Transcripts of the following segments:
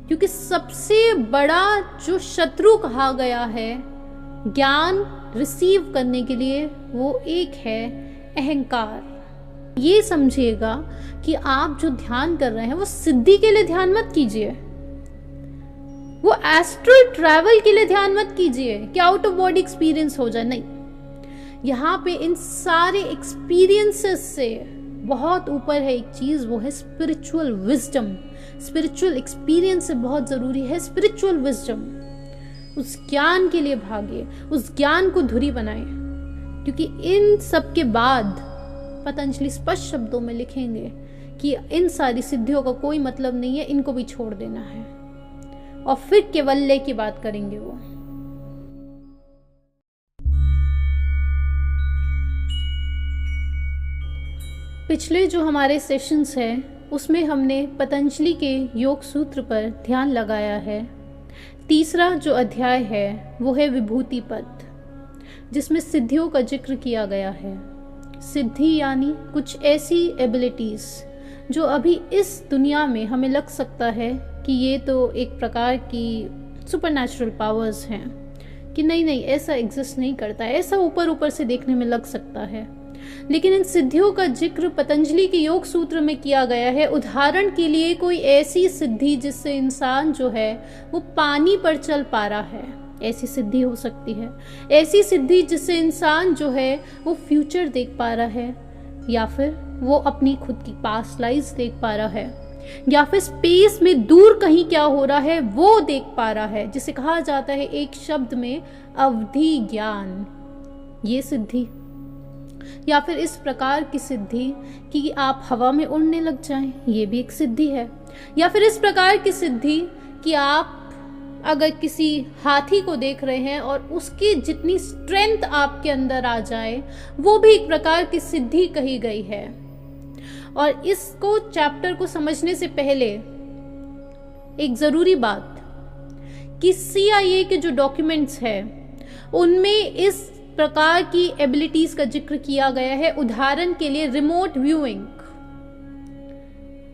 क्योंकि सबसे बड़ा जो शत्रु कहा गया है ज्ञान रिसीव करने के लिए वो एक है अहंकार। ये समझिएगा कि आप जो ध्यान कर रहे हैं वो सिद्धि के लिए ध्यान मत कीजिए, वो एस्ट्रल ट्रैवल के लिए ध्यान मत कीजिए कि आउट ऑफ बॉडी एक्सपीरियंस हो जाए। नहीं, यहाँ पे इन सारे एक्सपीरियंसेस से बहुत ऊपर है एक चीज, वो है स्पिरिचुअल विजडम। स्पिरिचुअल एक्सपीरियंस से बहुत जरूरी है स्पिरिचुअल विजडम। उस ज्ञान के लिए भागिए, उस ज्ञान को धुरी बनाए, क्योंकि इन सब के बाद पतंजलि स्पष्ट शब्दों में लिखेंगे कि इन सारी सिद्धियों का कोई मतलब नहीं है, इनको भी छोड़ देना है और फिर केवल्य की बात करेंगे वो। पिछले जो हमारे सेशंस हैं उसमें हमने पतंजलि के योग सूत्र पर ध्यान लगाया है। तीसरा जो अध्याय है वो है विभूति पद, जिसमें सिद्धियों का जिक्र किया गया है। सिद्धि यानी कुछ ऐसी एबिलिटीज जो अभी इस दुनिया में हमें लग सकता है कि ये तो एक प्रकार की सुपरनैचुरल पावर्स हैं, कि नहीं ऐसा एग्जिस्ट नहीं करता है, ऐसा ऊपर ऊपर से देखने में लग सकता है। लेकिन इन सिद्धियों का जिक्र पतंजलि के योग सूत्र में किया गया है। उदाहरण के लिए कोई ऐसी सिद्धि जिससे इंसान जो है वो पानी पर चल पा रहा है, ऐसी सिद्धि हो सकती है। ऐसी सिद्धि जिससे इंसान जो है वो फ्यूचर देख पा रहा है, या फिर वो अपनी खुद की पास्ट लाइफ देख पा रहा है, या फिर स्पेस में दूर कहीं क्या हो रहा है वो देख पा रहा है, जिसे कहा जाता है एक शब्द में अवधि ज्ञान। ये सिद्धि, या फिर इस प्रकार की सिद्धि कि आप हवा में उड़ने लग जाएं, ये भी एक सिद्धि है। या फिर इस प्रकार की सिद्धि कि आप अगर किसी हाथी को देख रहे हैं और उसकी जितनी स्ट्रेंथ आपके अंदर आ जाए, वो भी एक प्रकार की सिद्धि कही गई है। और इसको चैप्टर को समझने से पहले एक जरूरी बात कि CIA के जो डॉक्यूमेंट्स हैं उनमें इस प्रकार की एबिलिटीज का जिक्र किया गया है। उदाहरण के लिए रिमोट व्यूइंग,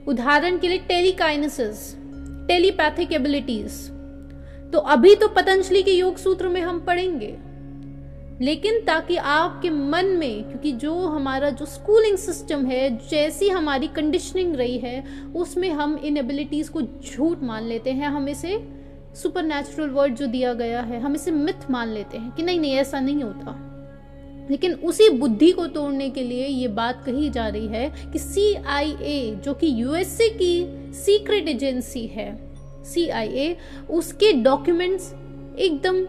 उदाहरण के लिए टेलीकाइनेसिस, टेलीपैथिक एबिलिटीज। तो अभी तो पतंजलि के योग सूत्र में हम पढ़ेंगे, लेकिन ताकि आपके मन में, क्योंकि जो हमारा जो स्कूलिंग सिस्टम है, जैसी हमारी कंडीशनिंग रही है, उसमें हम इन एबिलिटीज को झूठ मान लेते हैं। हम इसे सुपरनैचुरल वर्ड जो दिया गया है, हम इसे मिथ मान लेते हैं कि नहीं ऐसा नहीं होता। लेकिन उसी बुद्धि को तोड़ने के लिए ये बात कही जा रही है कि CIA, जो कि USA की सीक्रेट एजेंसी है, CIA, उसके डॉक्यूमेंट्स एकदम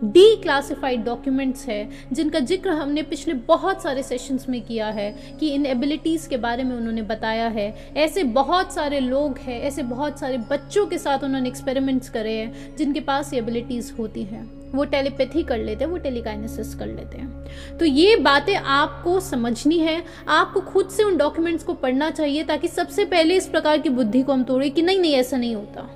डीक्लासिफाइड डॉक्यूमेंट्स है, जिनका जिक्र हमने पिछले बहुत सारे सेशंस में किया है कि इन एबिलिटीज़ के बारे में उन्होंने बताया है। ऐसे बहुत सारे लोग हैं, ऐसे बहुत सारे बच्चों के साथ उन्होंने एक्सपेरिमेंट्स करे हैं जिनके पास ये एबिलिटीज़ होती हैं। वो टेलीपैथी कर लेते हैं, वो टेलीकाइनेसिस कर लेते हैं। तो ये बातें आपको समझनी है, आपको खुद से उन डॉक्यूमेंट्स को पढ़ना चाहिए, ताकि सबसे पहले इस प्रकार की बुद्धि को हम तोड़ें कि नहीं ऐसा नहीं होता।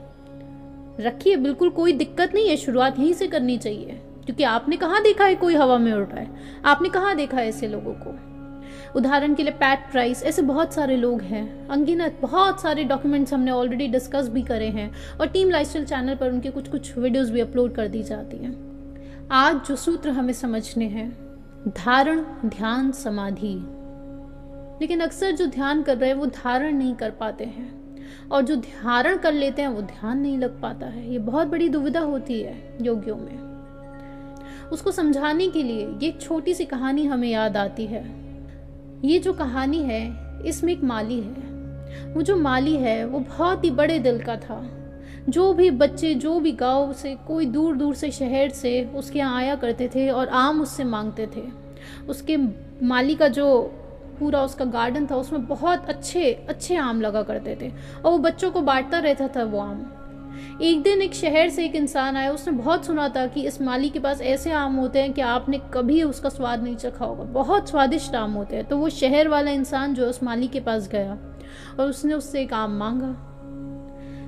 रखिए, बिल्कुल कोई दिक्कत नहीं है, शुरुआत यहीं से करनी चाहिए, क्योंकि आपने कहाँ देखा है कोई हवा में उड़ रहा है, आपने कहाँ देखा है ऐसे लोगों को। उदाहरण के लिए पैट प्राइस, ऐसे बहुत सारे लोग हैं, अनगिनत बहुत सारे डॉक्यूमेंट्स हमने ऑलरेडी डिस्कस भी करे हैं और टीम लाइफस्टाइल चैनल पर उनके कुछ वीडियोस भी अपलोड कर दी जाती हैं। आज जो सूत्र हमें समझने हैं, धारण, ध्यान, समाधि। लेकिन अक्सर जो ध्यान कर रहे हैं वो धारण नहीं कर पाते हैं, और जो धारण कर लेते हैं वो ध्यान नहीं लग पाता है। ये बहुत बड़ी दुविधा होती है योगियों में। उसको समझाने के लिए ये छोटी सी कहानी हमें याद आती है। ये जो कहानी है, इसमें एक माली है। वो जो माली है वो बहुत ही बड़े दिल का था। जो भी बच्चे, जो भी गांव से, कोई दूर दूर से, शहर से उसके यहाँ आया करते थे और आम उससे मांगते थे। उसके माली का जो पूरा उसका गार्डन था, उसमें बहुत अच्छे अच्छे आम लगा करते थे और वो बच्चों को बांटता रहता था वो आम। एक दिन एक शहर से एक इंसान आया, उसने बहुत सुना था कि इस माली के पास ऐसे आम होते हैं कि आपने कभी उसका स्वाद नहीं चखा होगा, बहुत स्वादिष्ट आम होते हैं। तो वो शहर वाला इंसान जो उस माली के पास गया और उसने उससे एक आम मांगा,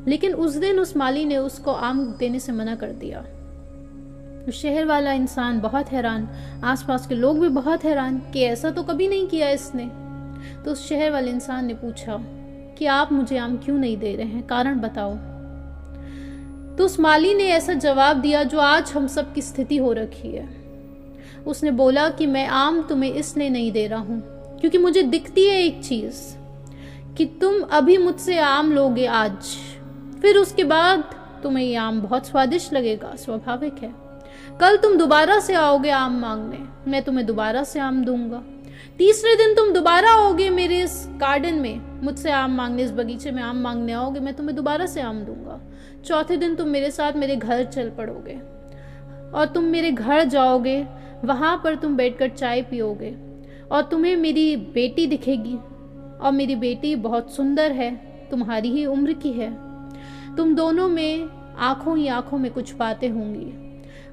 लेकिन उस दिन उस माली ने उसको आम देने से मना कर दिया। शहर वाला इंसान बहुत हैरान, आसपास के लोग भी बहुत हैरान कि ऐसा तो कभी नहीं किया इसने। तो उस शहर वाले इंसान ने पूछा कि आप मुझे आम क्यों नहीं दे रहे हैं, कारण बताओ। तो उस माली ने ऐसा जवाब दिया जो आज हम सब की स्थिति हो रखी है। उसने बोला कि मैं आम तुम्हें इसलिए नहीं दे रहा हूं क्योंकि मुझे दिखती है एक चीज कि तुम अभी मुझसे आम लोगे आज, फिर उसके बाद तुम्हें ये आम बहुत स्वादिष्ट लगेगा, स्वाभाविक है। कल तुम दोबारा से आओगे आम मांगने, मैं तुम्हें दोबारा से आम दूंगा। तीसरे दिन तुम दोबारा आओगे मेरे इस गार्डन में मुझसे आम मांगने, इस बगीचे में आम मांगने आओगे, मैं तुम्हें दोबारा से आम दूंगा। चौथे दिन तुम मेरे साथ मेरे घर चल पड़ोगे और तुम मेरे घर जाओगे, वहां पर तुम बैठकर चाय पियोगे और तुम्हें मेरी बेटी दिखेगी और मेरी बेटी बहुत सुंदर है, तुम्हारी ही उम्र की है। तुम दोनों में आंखों ही आंखों में कुछ बातें होंगी।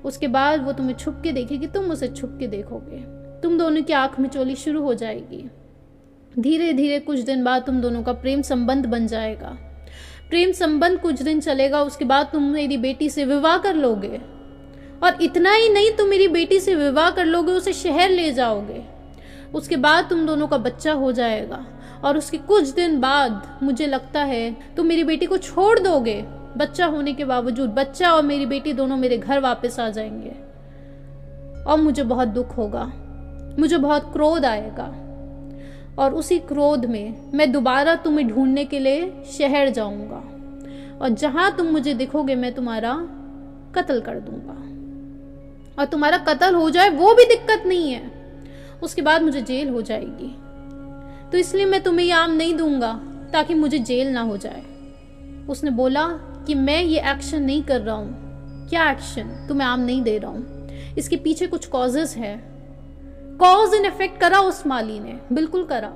उसके बाद वो तुम्हें छुप के देखेगी, तुम उसे छुप के देखोगे, तुम दोनों की आंख में चोली शुरू हो जाएगी। धीरे धीरे कुछ दिन बाद तुम दोनों का प्रेम संबंध बन जाएगा। प्रेम संबंध कुछ दिन चलेगा, उसके बाद तुम मेरी बेटी से विवाह कर लोगे और इतना ही नहीं, तुम मेरी बेटी से विवाह कर लोगे, उसे शहर ले जाओगे। उसके बाद तुम दोनों का बच्चा हो जाएगा और उसके कुछ दिन बाद मुझे लगता है तुम मेरी बेटी को छोड़ दोगे। बच्चा होने के बावजूद बच्चा और मेरी बेटी दोनों मेरे घर वापस आ जाएंगे और मुझे बहुत दुख होगा, मुझे बहुत क्रोध आएगा और उसी क्रोध में मैं दोबारा तुम्हें ढूंढने के लिए शहर जाऊंगा और जहां तुम मुझे दिखोगे मैं तुम्हारा कत्ल कर दूंगा। और तुम्हारा कत्ल हो जाए वो भी दिक्कत नहीं है, उसके बाद मुझे जेल हो जाएगी। तो इसलिए मैं तुम्हें ये आम नहीं दूंगा ताकि मुझे जेल ना हो जाए। उसने बोला कि मैं ये एक्शन नहीं कर रहा हूं। क्या एक्शन? तुम्हें आम नहीं दे रहा हूं, इसके पीछे कुछ कॉजेस है। कॉज एंड इफेक्ट करा उस माली ने, बिल्कुल करा।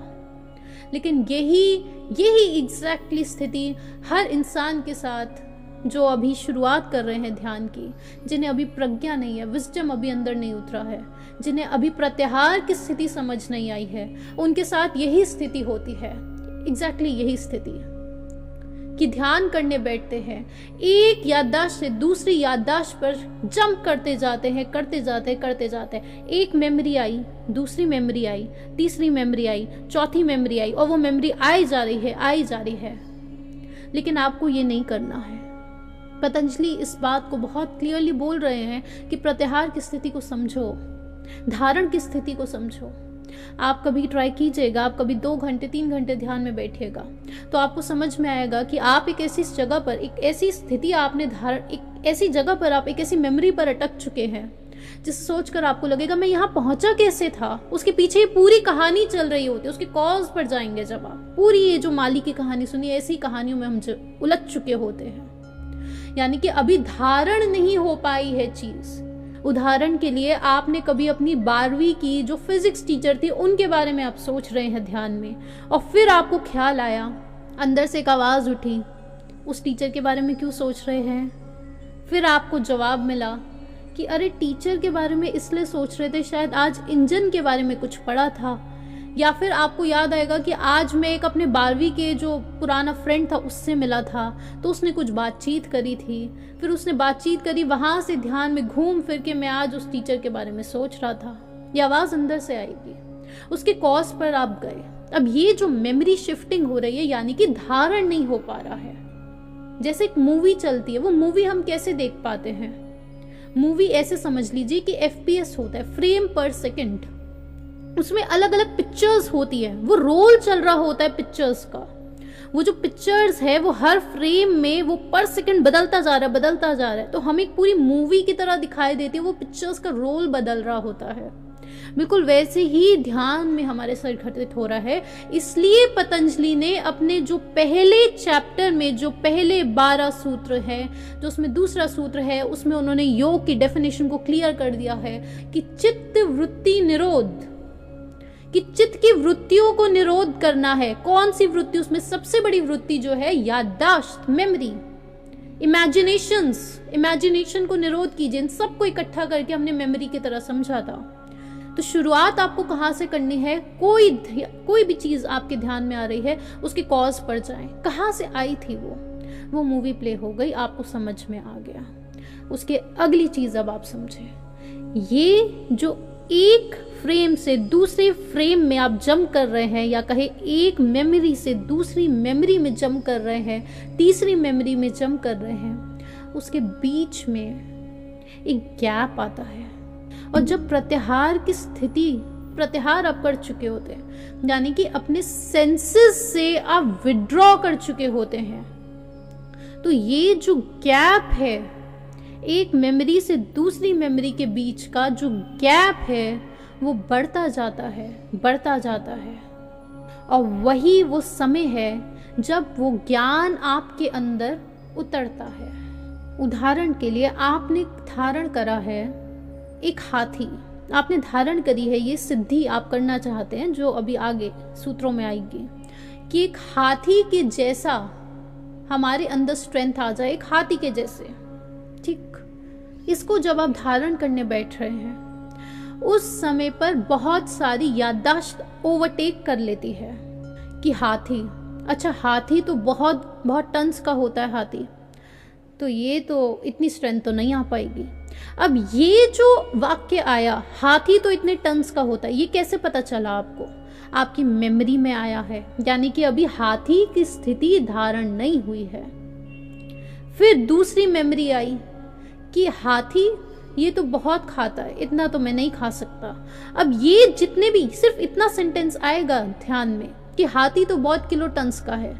लेकिन यही एग्जैक्टली स्थिति हर इंसान के साथ जो अभी शुरुआत कर रहे हैं ध्यान की, जिन्हें अभी प्रज्ञा नहीं है, विजडम अभी अंदर नहीं उतरा है, जिन्हें अभी प्रत्याहार की स्थिति समझ नहीं आई है, उनके साथ यही स्थिति होती है। एग्जैक्टली यही स्थिति कि ध्यान करने बैठते हैं, एक याददाश्त से दूसरी याददाश्त पर जंप करते जाते हैं। एक मेमोरी आई, दूसरी मेमोरी आई, तीसरी मेमोरी आई, चौथी मेमोरी आई और वो मेमोरी आई जा रही है। लेकिन आपको ये नहीं करना है। पतंजलि इस बात को बहुत क्लियरली बोल रहे हैं कि प्रत्याहार की स्थिति को समझो, धारण की स्थिति को समझो। आप कभी ट्राई कीजिएगा, आप कभी 2 घंटे 3 घंटे ध्यान में बैठिएगा तो आपको समझ में आएगा कि आप एक ऐसी जगह पर, एक ऐसी स्थिति आपने एक ऐसी जगह पर, आप एक ऐसी मेमोरी पर अटक चुके हैं जिसे सोचकर आपको लगेगा मैं यहाँ पहुंचा कैसे था। उसके पीछे पूरी कहानी चल रही होती है, उसके कॉज पर जाएंगे जब आप। पूरी ये जो माली की कहानी सुनी, ऐसी कहानियों में हम उलझ चुके होते हैं। यानी कि अभी धारण नहीं हो पाई है चीज। उदाहरण के लिए आपने कभी अपनी 12वीं की जो फिजिक्स टीचर थी उनके बारे में आप सोच रहे हैं ध्यान में, और फिर आपको ख्याल आया, अंदर से एक आवाज उठी, उस टीचर के बारे में क्यों सोच रहे हैं? फिर आपको जवाब मिला कि अरे टीचर के बारे में इसलिए सोच रहे थे, शायद आज इंजन के बारे में कुछ पढ़ा था। या फिर आपको याद आएगा कि आज मैं एक अपने 12वीं के जो पुराना फ्रेंड था उससे मिला था, तो उसने कुछ बातचीत करी थी, फिर उसने बातचीत करी, वहां से ध्यान में घूम फिर के मैं आज उस टीचर के बारे में सोच रहा था। ये आवाज अंदर से आएगी, उसके कॉज पर आप गए। अब ये जो मेमोरी शिफ्टिंग हो रही है, यानी कि धारण नहीं हो पा रहा है। जैसे एक मूवी चलती है, वो मूवी हम कैसे देख पाते हैं? मूवी ऐसे समझ लीजिए कि FPS होता है, फ्रेम पर सेकंड। उसमें अलग अलग पिक्चर्स होती है, वो रोल चल रहा होता है पिक्चर्स का। वो जो पिक्चर्स है वो हर फ्रेम में वो पर सेकंड बदलता जा रहा है। तो हमें एक पूरी मूवी की तरह दिखाई देती है, वो पिक्चर्स का रोल बदल रहा होता है। बिल्कुल वैसे ही ध्यान में हमारे सर घटित हो रहा है। इसलिए पतंजलि ने अपने जो पहले चैप्टर में जो पहले 12 सूत्र है, जो उसमें दूसरा सूत्र है, उसमें उन्होंने योग की डेफिनेशन को क्लियर कर दिया है कि चित्त वृत्ति निरोध, कि चित्त की वृत्तियों को निरोध करना है। कौन सी वृत्ति? उसमें सबसे बड़ी वृत्ति जो है याददाश्त, मेमोरी, इमेजिनेशन को निरोध कीजिए। इन सबको इकट्ठा करके हमने मेमोरी की तरह समझा था। तो शुरुआत आपको कहां से करनी है? कोई भी चीज आपके ध्यान में आ रही है, उसके कॉज पर जाएं। कहां से आई थी वो मूवी प्ले हो गई, आपको समझ में आ गया। उसके अगली चीज अब आप समझे, ये जो एक फ्रेम से दूसरे फ्रेम में आप जंप कर रहे हैं, या कहे एक मेमोरी से दूसरी मेमोरी में जंप कर रहे हैं, तीसरी मेमोरी में जंप कर रहे हैं, उसके बीच में एक गैप आता है। और जब प्रत्याहार की स्थिति, प्रत्याहार आप कर चुके होते हैं, यानी कि अपने सेंसेस से आप विड्रॉ कर चुके होते हैं, तो ये जो गैप है, एक मेमोरी से दूसरी मेमोरी के बीच का जो गैप है, वो बढ़ता जाता है, बढ़ता जाता है। और वही वो समय है जब वो ज्ञान आपके अंदर उतरता है। उदाहरण के लिए आपने धारण करा है एक हाथी, आपने धारण करी है, ये सिद्धि आप करना चाहते हैं जो अभी आगे सूत्रों में आएगी, कि एक हाथी के जैसा हमारे अंदर स्ट्रेंथ आ जाए, एक हाथी के जैसे। ठीक, इसको जब आप धारण करने बैठ रहे हैं, उस समय पर बहुत सारी याददाश्त ओवरटेक कर लेती है कि हाथी, अच्छा हाथी तो बहुत बहुत टन्स का होता है हाथी, तो ये तो इतनी स्ट्रेंथ तो नहीं आ पाएगी। अब ये जो वाक्य आया, हाथी तो इतने टन्स का होता है, ये कैसे पता चला आपको? आपकी मेमोरी में आया है, यानी कि अभी हाथी की स्थिति धारण नहीं हुई है। फिर दूसरी मेमोरी आई कि हाथी ये तो बहुत खाता है, इतना तो मैं नहीं खा सकता। अब ये जितने भी, सिर्फ इतना सेंटेंस आएगा ध्यान में कि हाथी तो बहुत किलो टन्स का है,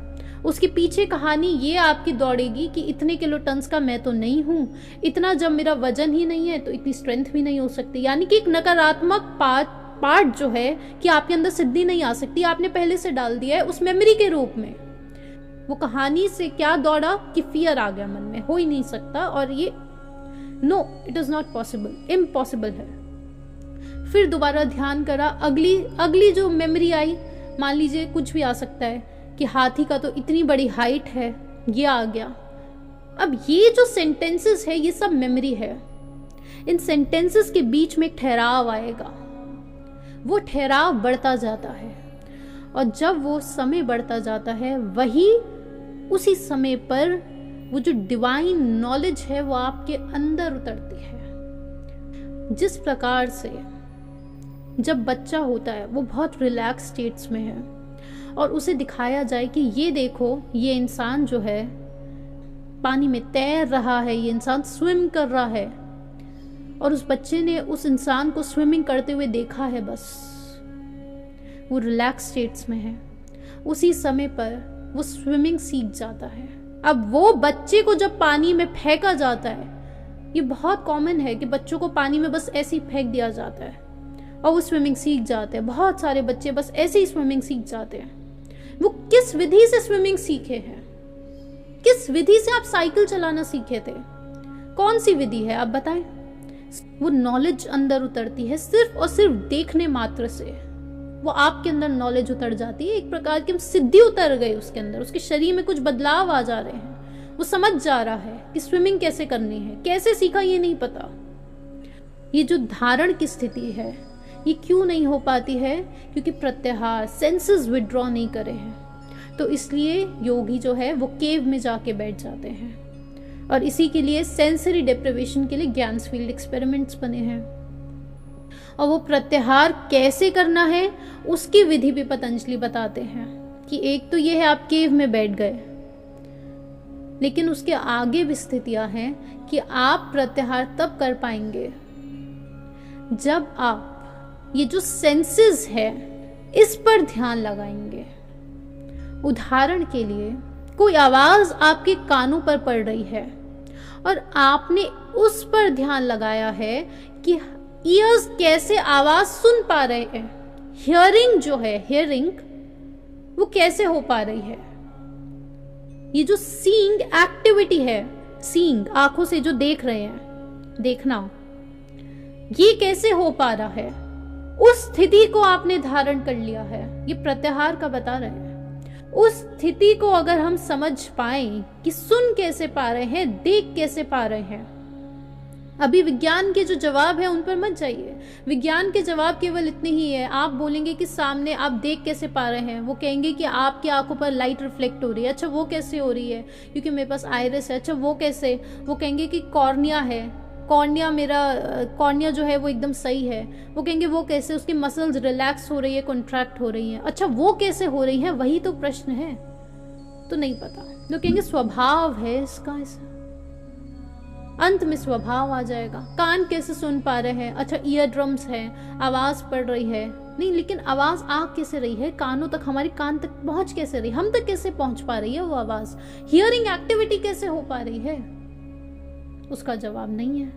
उसके पीछे कहानी ये आपकी दौड़ेगी कि इतने किलो टन्स का मैं तो नहीं हूं, इतना जब मेरा वजन ही नहीं है तो इतनी स्ट्रेंथ भी नहीं हो सकती। यानी कि एक नकारात्मक पार्ट जो है कि आपके अंदर सिद्धि नहीं आ सकती, आपने पहले से डाल दिया है उस मेमोरी के रूप में। वो कहानी से क्या दौड़ा कि फियर आ गया मन में, हो ही नहीं सकता, और ये no, it is not possible, impossible है। फिर दोबारा ध्यान करा, अगली जो मेमोरी आई, मान लीजिए कुछ भी आ सकता है कि हाथी का तो इतनी बड़ी हाइट है, ये आ गया। अब ये जो सेंटेंसेस है, ये सब मेमोरी है। इन सेंटेंसेस के बीच में ठहराव आएगा, वो ठहराव बढ़ता जाता है, और जब वो समय बढ़ता जाता है, वही उसी समय पर वो जो डिवाइन नॉलेज है वो आपके अंदर उतरती है। जिस प्रकार से जब बच्चा होता है वो बहुत रिलैक्स स्टेट्स में है, और उसे दिखाया जाए कि ये देखो, ये इंसान जो है पानी में तैर रहा है, ये इंसान स्विम कर रहा है, और उस बच्चे ने उस इंसान को स्विमिंग करते हुए देखा है, बस वो रिलैक्स स्टेट्स में है। उसी समय पर वो स्विमिंग सीख जाता है। अब वो बच्चे को जब पानी में फेंका जाता है, ये बहुत कॉमन है कि बच्चों को पानी में बस ऐसे ही फेंक दिया जाता है और वो स्विमिंग सीख जाते हैं। बहुत सारे बच्चे बस ऐसे ही स्विमिंग सीख जाते हैं। वो किस विधि से स्विमिंग सीखे हैं? किस विधि से आप साइकिल चलाना सीखे थे? कौन सी विधि है आप बताएं? वो नॉलेज अंदर उतरती है सिर्फ और सिर्फ देखने मात्र से। वो आपके अंदर नॉलेज उतर जाती है, एक प्रकार की सिद्धि उतर गई उसके अंदर, उसके शरीर में कुछ बदलाव आ जा रहे हैं। वो समझ जा रहा है कि स्विमिंग कैसे करनी है, कैसे सीखा ये नहीं पता। ये जो धारण की स्थिति है ये क्यों नहीं हो पाती है? क्योंकि प्रत्याहार, सेंसेस विड्रॉ नहीं करे हैं। तो इसलिए योगी जो है वो केव में जाके बैठ जाते हैं, और इसी के लिए सेंसरी डेप्रिवेशन के लिए ज्ञानफील्ड एक्सपेरिमेंट्स बने हैं। और वो प्रत्याहार कैसे करना है उसकी विधि भी पतंजलि बताते हैं कि एक तो ये है आप केव में बैठ गए, लेकिन उसके आगे भी स्थितियां हैं कि आप प्रत्याहार तब कर पाएंगे जब आप ये जो सेंसेस है इस पर ध्यान लगाएंगे। उदाहरण के लिए कोई आवाज आपके कानों पर पड़ रही है और आपने उस पर ध्यान लगाया है कि ईयर्स कैसे आवाज सुन पा रहे हैं, हियरिंग जो है, हियरिंग वो कैसे हो पा रही है। ये जो सीइंग एक्टिविटी है, सीइंग आंखों से जो देख रहे हैं, देखना, ये कैसे हो पा रहा है, उस स्थिति को आपने धारण कर लिया है। ये प्रत्याहार का बता रहे हैं। उस स्थिति को अगर हम समझ पाए कि सुन कैसे पा रहे हैं, देख कैसे पा रहे हैं। अभी विज्ञान के जो जवाब है उन पर मत जाइए। विज्ञान के जवाब केवल इतने ही है। आप बोलेंगे कि सामने आप देख कैसे पा रहे हैं, वो कहेंगे कि आपकी आंखों पर लाइट रिफ्लेक्ट हो रही है। अच्छा वो कैसे हो रही है? क्योंकि मेरे पास आइरिस है। अच्छा वो कैसे? वो कहेंगे कि कॉर्निया है, कॉर्निया मेरा कॉर्निया जो है वो एकदम सही है। वो कहेंगे वो कैसे? उसकी मसल्स रिलैक्स हो रही है, कॉन्ट्रैक्ट हो रही है। अच्छा वो कैसे हो रही है? वही तो प्रश्न है। तो नहीं पता, तो कहेंगे स्वभाव है इसका ऐसा। अंत में स्वभाव आ जाएगा। कान कैसे सुन पा रहे हैं? अच्छा, ईयर ड्रम्स है, आवाज पड़ रही है, नहीं, लेकिन आवाज आ कैसे रही है? कानों तक, हमारे कान तक पहुंच कैसे रही? हम तक कैसे पहुंच पा रही है वो आवाज? हियरिंग एक्टिविटी कैसे हो पा रही है? उसका जवाब नहीं है।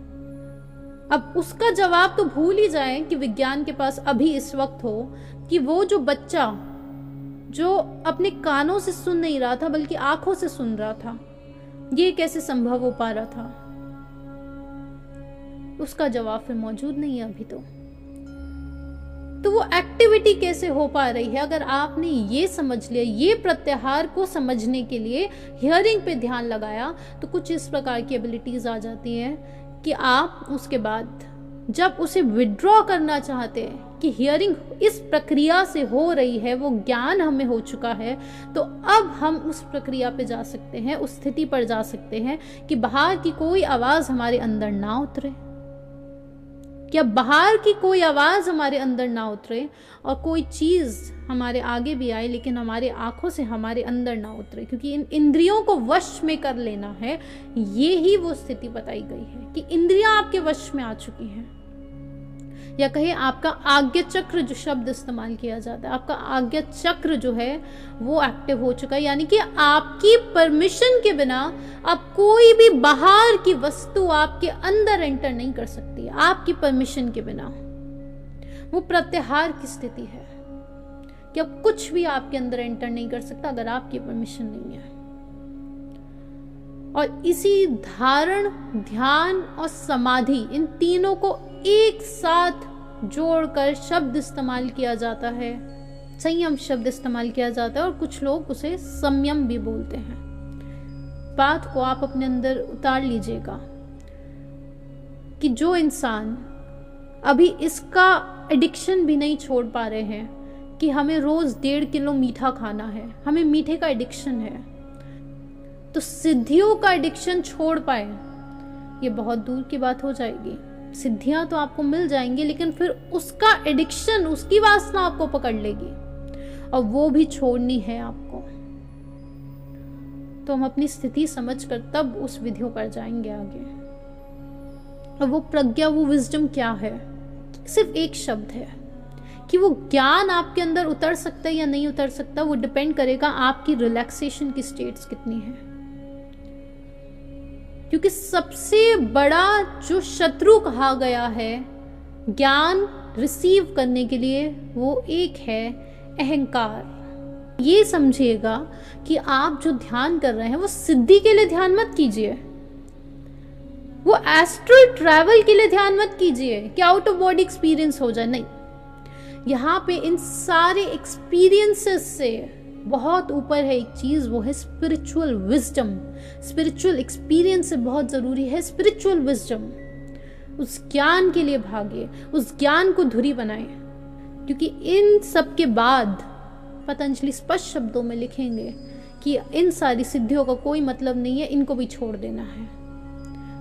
अब उसका जवाब तो भूल ही जाए कि विज्ञान के पास अभी इस वक्त हो कि वो जो बच्चा जो अपने कानों से सुन नहीं रहा था बल्कि आंखों से सुन रहा था, ये कैसे संभव हो पा रहा था? उसका जवाब फिर मौजूद नहीं है अभी तो वो एक्टिविटी कैसे हो पा रही है? अगर आपने ये समझ लिया, ये प्रत्याहार को समझने के लिए हियरिंग पे ध्यान लगाया, तो कुछ इस प्रकार की एबिलिटीज आ जाती हैं कि आप उसके बाद जब उसे विड्रॉ करना चाहते हैं कि हियरिंग इस प्रक्रिया से हो रही है, वो ज्ञान हमें हो चुका है, तो अब हम उस प्रक्रिया पे जा सकते हैं, उस स्थिति पर जा सकते हैं कि बाहर की कोई आवाज हमारे अंदर ना उतरे, क्या बाहर की कोई आवाज हमारे अंदर ना उतरे और कोई चीज हमारे आगे भी आए लेकिन हमारे आंखों से हमारे अंदर ना उतरे, क्योंकि इन इंद्रियों को वश में कर लेना है। ये ही वो स्थिति बताई गई है कि इंद्रियां आपके वश में आ चुकी हैं, या कहे आपका आज्ञा चक्र जो शब्द इस्तेमाल किया जाता है, आपका आज्ञा चक्र जो है वो एक्टिव हो चुका है, यानी कि आपकी परमिशन के बिना अब कोई भी बाहर की वस्तु आपके अंदर एंटर नहीं कर सकती, आपकी परमिशन के बिना। वो प्रत्याहार की स्थिति है कि अब कुछ भी आपके अंदर एंटर नहीं कर सकता अगर आपकी परमिशन नहीं है। और इसी धारण, ध्यान और समाधि, इन तीनों को एक साथ जोड़कर शब्द इस्तेमाल किया जाता है, संयम शब्द इस्तेमाल किया जाता है, और कुछ लोग उसे संयम भी बोलते हैं। बात को आप अपने अंदर उतार लीजिएगा कि जो इंसान अभी इसका एडिक्शन भी नहीं छोड़ पा रहे हैं कि हमें रोज 1.5 किलो मीठा खाना है, हमें मीठे का एडिक्शन है, तो सिद्धियों का एडिक्शन छोड़ पाए, ये बहुत दूर की बात हो जाएगी। सिद्धियां तो आपको मिल जाएंगी लेकिन फिर उसका एडिक्शन, उसकी वासना आपको पकड़ लेगी और वो भी छोड़नी है आपको। तो हम अपनी स्थिति समझकर तब उस विधियों पर जाएंगे आगे। और वो प्रज्ञा, वो विजडम क्या है? सिर्फ एक शब्द है कि वो ज्ञान आपके अंदर उतर सकता है या नहीं उतर सकता, वो डिपेंड करेगा आपकी रिलैक्सेशन की स्टेट्स कितनी है। क्योंकि सबसे बड़ा जो शत्रु कहा गया है ज्ञान रिसीव करने के लिए, वो एक है अहंकार। ये समझिएगा कि आप जो ध्यान कर रहे हैं वो सिद्धि के लिए ध्यान मत कीजिए, वो एस्ट्रल ट्रैवल के लिए ध्यान मत कीजिए कि आउट ऑफ बॉडी एक्सपीरियंस हो जाए, नहीं। यहाँ पे इन सारे एक्सपीरियंसेस से बहुत ऊपर है एक चीज, वो है स्पिरिचुअल विजडम। स्पिरिचुअल एक्सपीरियंस से बहुत जरूरी है स्पिरिचुअल विजडम। उस ज्ञान के लिए भागे, उस ज्ञान को धुरी बनाए, क्योंकि इन सब के बाद पतंजलि स्पष्ट शब्दों में लिखेंगे कि इन सारी सिद्धियों का कोई मतलब नहीं है, इनको भी छोड़ देना है,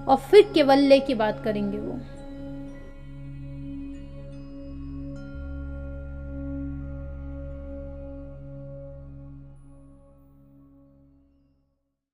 और फिर केवल्य की बात करेंगे वो।